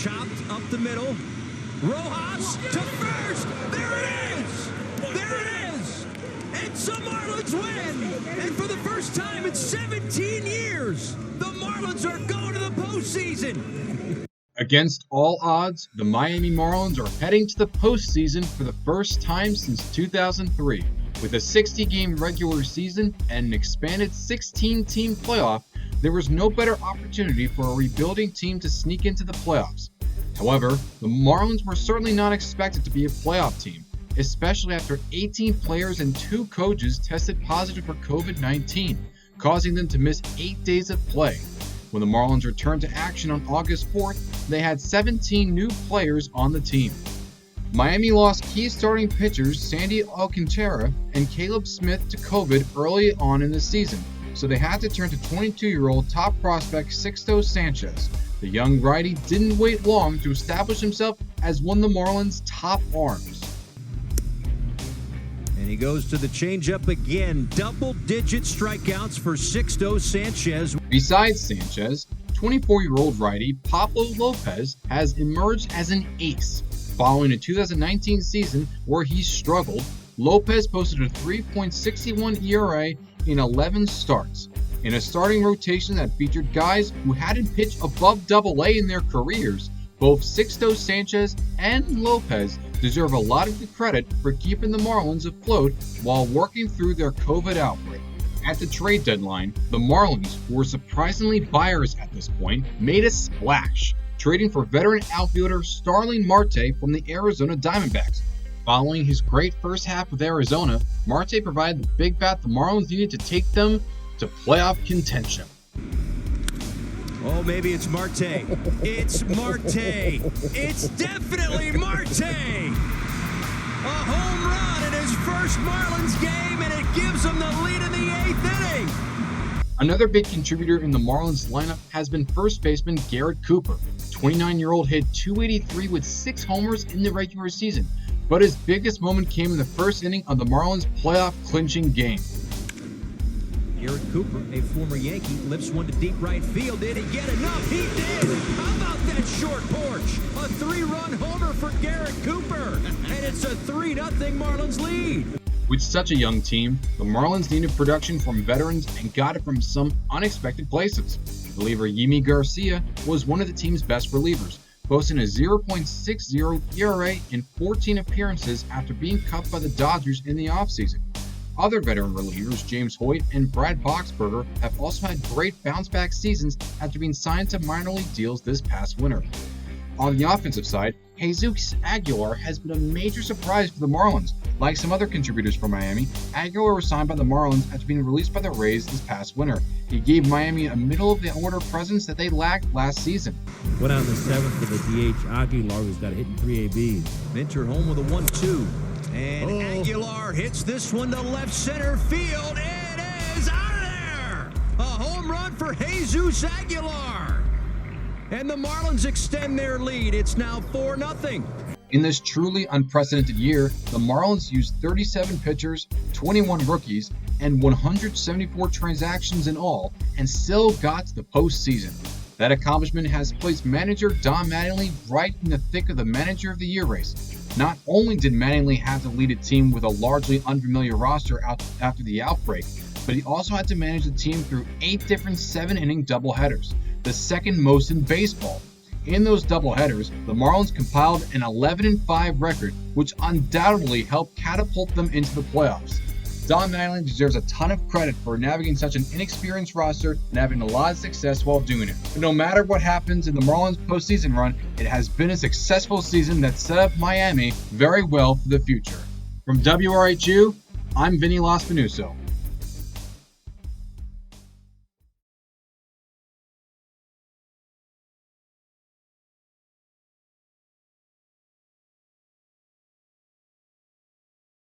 chopped up the middle. Rojas to first. There it is. There it is. It's a Marlins win. And for the first time in 17 years, the Marlins are going to the postseason. Against all odds, the Miami Marlins are heading to the postseason for the first time since 2003. With a 60-game regular season and an expanded 16-team playoff, there was no better opportunity for a rebuilding team to sneak into the playoffs. However, the Marlins were certainly not expected to be a playoff team, especially after 18 players and 2 coaches tested positive for COVID-19, causing them to miss 8 days of play. When the Marlins returned to action on August 4th, they had 17 new players on the team. Miami lost key starting pitchers Sandy Alcantara and Caleb Smith to COVID early on in the season, so they had to turn to 22-year-old top prospect Sixto Sanchez. The young righty didn't wait long to establish himself as one of the Marlins' top arms. And he goes to the changeup again. Double-digit strikeouts for Sixto Sanchez. Besides Sanchez, 24-year-old righty Pablo Lopez has emerged as an ace. Following a 2019 season where he struggled, Lopez posted a 3.61 ERA in 11 starts. In a starting rotation that featured guys who hadn't pitched above AA in their careers, both Sixto Sanchez and Lopez deserve a lot of the credit for keeping the Marlins afloat while working through their COVID outbreak. At the trade deadline, the Marlins, who were surprisingly buyers at this point, made a splash, trading for veteran outfielder Starling Marte from the Arizona Diamondbacks. Following his great first half with Arizona, Marte provided the big bat the Marlins needed to take them to playoff contention. Oh, maybe it's Marte. It's Marte. It's definitely Marte. A home run in his first Marlins game, and it gives him the lead in the 8th inning. Another big contributor in the Marlins lineup has been first baseman Garrett Cooper. 29-year-old hit .283 with 6 homers in the regular season, but his biggest moment came in the first inning of the Marlins' playoff-clinching game. Garrett Cooper, a former Yankee, lifts one to deep right field. Did he get enough? He did! How about that short porch? A 3-run homer for Garrett Cooper, and it's a 3-0 Marlins lead. With such a young team, the Marlins needed production from veterans and got it from some unexpected places. Reliever Yimi Garcia was one of the team's best relievers, posting a 0.60 ERA in 14 appearances after being cut by the Dodgers in the offseason. Other veteran relievers, James Hoyt and Brad Boxberger, have also had great bounce-back seasons after being signed to minor league deals this past winter. On the offensive side, Jesus Aguilar has been a major surprise for the Marlins. Like some other contributors from Miami, Aguilar was signed by the Marlins after being released by the Rays this past winter. He gave Miami a middle-of-the-order presence that they lacked last season. Went out in the 7th for the DH. Aguilar, who's got a hit in 3 ABs. Minter home with a 1-2. And Aguilar hits this one to left center field. It is out of there! A home run for Jesus Aguilar. And the Marlins extend their lead. It's now 4-0. In this truly unprecedented year, the Marlins used 37 pitchers, 21 rookies, and 174 transactions in all, and still got to the postseason. That accomplishment has placed manager Don Mattingly right in the thick of the Manager of the Year race. Not only did Mattingly have to lead a team with a largely unfamiliar roster after the outbreak, but he also had to manage the team through 8 different 7-inning doubleheaders, the second most in baseball. In those doubleheaders, the Marlins compiled an 11-5 record, which undoubtedly helped catapult them into the playoffs. Don Mattingly deserves a ton of credit for navigating such an inexperienced roster and having a lot of success while doing it. But no matter what happens in the Marlins postseason run, it has been a successful season that set up Miami very well for the future. From WRHU, I'm Vinny Lospinuso.